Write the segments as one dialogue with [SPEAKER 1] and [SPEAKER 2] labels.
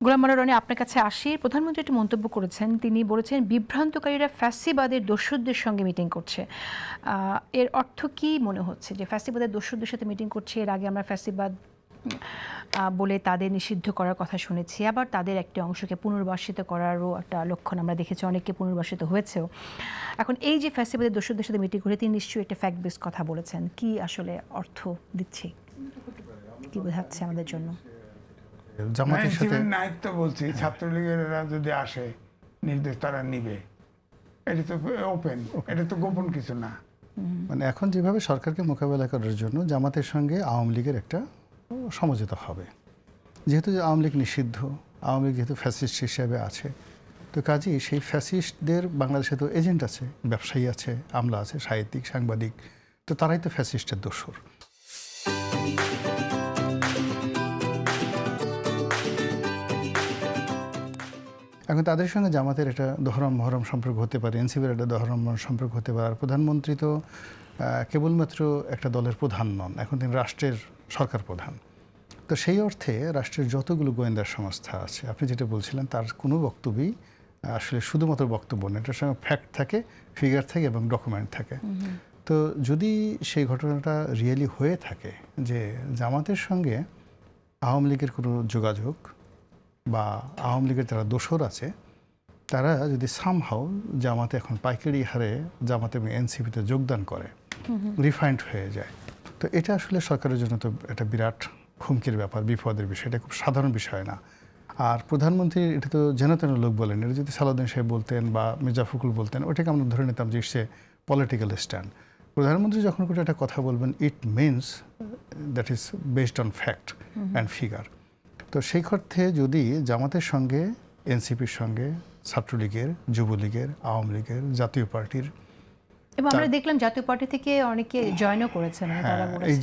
[SPEAKER 1] গোলাম মাওলা রনি, আপনার কাছে আসি। প্রধানমন্ত্রী একটি মন্তব্য করেছেন। তিনি বলেছেন বিভ্রান্তকারীরা ফ্যাসিবাদের দস্যুদের সঙ্গে মিটিং করছে। এর অর্থ কি মনে হচ্ছে যে ফ্যাসিবাদের দস্যুদের সাথে মিটিং করছে? এর আগে আমরা ফ্যাসিবাদ বলে তাদের নিষিদ্ধ করার কথা শুনেছি, আবার তাদের একটি অংশকে পুনর্বাসিত করারও একটা লক্ষণ আমরা দেখেছি, অনেককে পুনর্বাসিত হয়েছেও। এখন এই যে ফ্যাসিবাদের দস্যুদের সাথে মিটিং করে তিনি নিশ্চয়ই একটা ফ্যাক্ট বেস কথা বলেছেন, কি আসলে অর্থ দিচ্ছে, কি বোঝাচ্ছে আমাদের জন্য?
[SPEAKER 2] জামাতের সাথে নায়ক বলছি, ছাত্রলীগের যদি আসে নির্দেশ তারা নিবে, এটা তো ওপেন, এটা তো গোপন কিছু না।
[SPEAKER 3] মানে এখন যেভাবে সরকারকে মোকাবেলা করার জন্য জামাতের সঙ্গে আওয়ামী লীগের একটা সমঝোতা হবে, যেহেতু আওয়ামী লীগ নিষিদ্ধ, আওয়ামী লীগ যেহেতু ফ্যাসিস্ট হিসেবে আছে, তো কাজেই সেই ফ্যাসিস্টদের বাংলাদেশে তো এজেন্ট আছে, ব্যবসায়ী আছে, আমলা আছে, সাহিত্যিক, সাংবাদিক, তো তারাই তো ফ্যাসিস্টের দোসর। এখন তাদের সঙ্গে জামাতের একটা দহরম মহরম সম্পর্ক হতে পারে, এনসিপির একটা দহরম মহরম সম্পর্ক হতে পারে। আর প্রধানমন্ত্রী তো কেবলমাত্র একটা দলের প্রধান নন, এখন তিনি রাষ্ট্রের সরকার প্রধান। তো সেই অর্থে রাষ্ট্রের যতগুলো গোয়েন্দা সংস্থা আছে, আপনি যেটা বলছিলেন, তার কোনো বক্তব্যই আসলে শুধুমাত্র বক্তব্য না, এটার সঙ্গে ফ্যাক্ট থাকে, ফিগার থাকে এবং ডকুমেন্ট থাকে। তো যদি সেই ঘটনাটা রিয়েলি হয়ে থাকে যে জামাতের সঙ্গে আওয়ামী লীগের কোনো যোগাযোগ বা আওয়ামী লীগের যারা দোসর আছে তারা যদি সামহাও জামাতে এখন পাইকারি হারে জামাতে এবং এনসিপিতে যোগদান করে, রিফাইন্ড হয়ে যায়, তো এটা আসলে সরকারের জন্য তো একটা বিরাট হুমকির ব্যাপার, বিপদের বিষয়, এটা খুব সাধারণ বিষয় না। আর প্রধানমন্ত্রী এটা তো যেন তেন লোক বলেন, এটা যদি সালাউদ্দিন সাহেব বলতেন বা মির্জা ফখরুল বলতেন, ওটাকে আমরা ধরে নিতাম যে সে পলিটিক্যাল স্ট্যান্ড। প্রধানমন্ত্রী যখন করে একটা কথা বলবেন, it means that is based on fact and figure. তো সেই অর্থে যদি জামাতের সঙ্গে, এনসিপির সঙ্গে, ছাত্রলীগের, যুবলীগের, আওয়ামী লীগের, জাতীয় পার্টির,
[SPEAKER 1] এবং আমরা দেখলাম জাতীয় পার্টি থেকে অনেকে জয়েনও করেছেন,
[SPEAKER 3] এই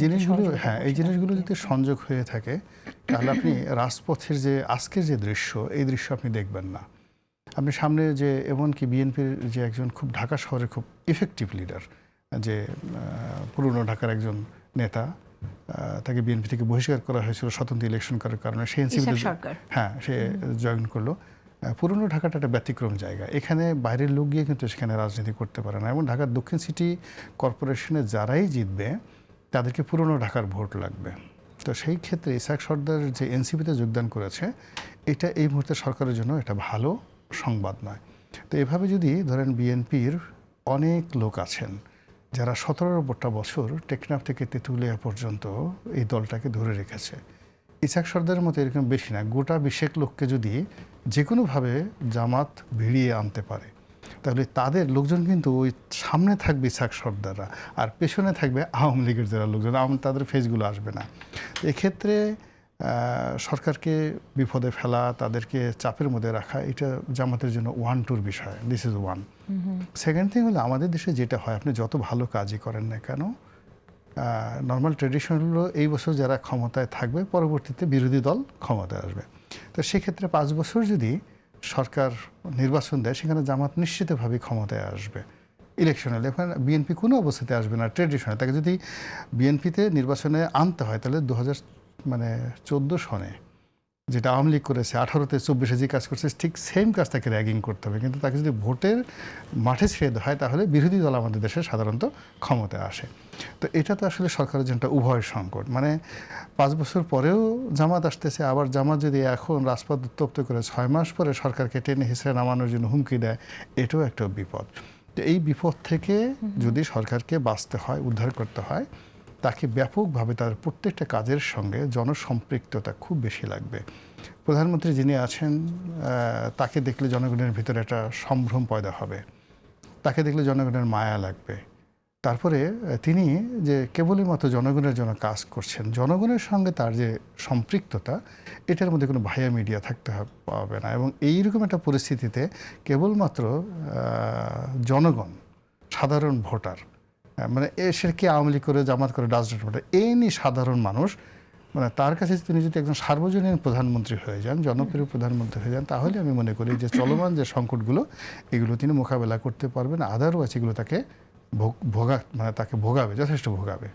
[SPEAKER 3] জিনিসগুলো যদি সংযোগ হয়ে থাকে, তাহলে আপনি রাজপথের যে আজকের যে দৃশ্য, এই দৃশ্য আপনি দেখবেন না। আপনি সামনে যে এমনকি বিএনপির যে একজন খুব ঢাকা শহরের খুব ইফেক্টিভ লিডার, যে পুরনো ঢাকার একজন নেতা, তাকে বিএনপি থেকে বহিষ্কার করা হয়েছিল স্বতন্ত্র ইলেকশন করার কারণে, সে এনসিপি, হ্যাঁ, সে জয়েন করলো। পুরনো ঢাকাটা একটা ব্যতিক্রম জায়গা, এখানে বাইরের লোক গিয়ে কিন্তু সেখানে রাজনীতি করতে পারে না। এবং ঢাকার দক্ষিণ সিটি কর্পোরেশনে যারাই জিতবে তাদেরকে পুরনো ঢাকার ভোট লাগবে। তো সেই ক্ষেত্রে ইসাক সর্দার যে এনসিপিতে যোগদান করেছে, এটা এই মুহূর্তে সরকারের জন্য একটা ভালো সংবাদ নয়। তো এভাবে যদি ধরেন বিএনপির অনেক লোক আছেন যারা 17-18 বছর টেকনাফ থেকে তেঁতুলিয়া পর্যন্ত এই দলটাকে ধরে রেখেছে, ইসাক সর্দারের মতো এরকম বেশি না, গোটা 20 লোককে যদি যে কোনোভাবে জামাত ভিড়িয়ে আনতে পারে, তাহলে তাদের লোকজন কিন্তু ওই সামনে থাকবে ইসাক সর্দাররা, আর পেছনে থাকবে আওয়ামী লীগের যারা লোকজন, তাদের ফেসগুলো আসবে না। এক্ষেত্রে সরকারকে বিপদে ফেলা, তাদেরকে চাপের মধ্যে রাখা, এটা জামাতের জন্য 1-2 বিষয়। This is one. Second thing হলো, আমাদের দেশে যেটা হয়, আপনি যত ভালো কাজই করেন না কেন, নর্মাল ট্রেডিশন হলো এই বছর যারা ক্ষমতায় থাকবে, পরবর্তীতে বিরোধী দল ক্ষমতায় আসবে। তো সেক্ষেত্রে 5 বছর যদি সরকার নির্বাচন দেয়, সেখানে জামাত নিশ্চিতভাবে ক্ষমতায় আসবে ইলেকশনে। এখন বিএনপি কোনো অবস্থাতে আসবে না ট্রেডিশনে। তাকে যদি বিএনপিতে নির্বাচনে আনতে হয়, তাহলে 2014 সনে যেটা আওয়ামী লীগ করেছে, 18-তে 24-এ যে কাজ করছে, ঠিক সেম কাজ তাকে র্যাগিং করতে হবে। কিন্তু তাকে যদি ভোটের মাঠে ছেড়ে দেওয়া হয়, তাহলে বিরোধী দল আমাদের দেশে সাধারণত ক্ষমতায় আসে। তো এটা তো আসলে সরকারের জন্য একটা উভয় সংকট। মানে 5 বছর পরেও জামাত আসতেছে, আবার জামাত যদি এখন রাজপথ উত্তপ্ত করে 6 মাস পরে সরকারকে টেনে হিসেবে নামানোর জন্য হুমকি দেয়, এটাও একটা বিপদ। তো এই বিপদ থেকে যদি সরকারকে বাঁচতে হয়, উদ্ধার করতে হয়, তাকে ব্যাপকভাবে তার প্রত্যেকটা কাজের সঙ্গে জনসম্পৃক্ততা খুব বেশি লাগবে। প্রধানমন্ত্রী যিনি আছেন, তাকে দেখলে জনগণের ভিতরে একটা সম্ভ্রম পয়দা হবে, তাকে দেখলে জনগণের মায়া লাগবে। তারপরে তিনি যে কেবলই মাত্র জনগণের জন্য কাজ করছেন, জনগণের সঙ্গে তার যে সম্পৃক্ততা, এটার মধ্যে কোনো ভাইয়া মিডিয়া থাকতে পারবে না। এবং এইরকম একটা পরিস্থিতিতে কেবলমাত্র জনগণ, সাধারণ ভোটার, মানে সে কি আওয়ামী লীগ করে, জামাত করে, ডাজ নট ম্যাটার, এনি সাধারণ মানুষ, মানে তার কাছে তিনি যদি একজন সার্বজনীন প্রধানমন্ত্রী হয়ে যান, জনপ্রিয় প্রধানমন্ত্রী হয়ে যান, তাহলে আমি মনে করি যে চলমান যে সংকটগুলো, এগুলো তিনি মোকাবেলা করতে পারবেন। আদারওয়াইজ এগুলো তাকে তাকে ভোগাবে, যথেষ্ট ভোগাবে।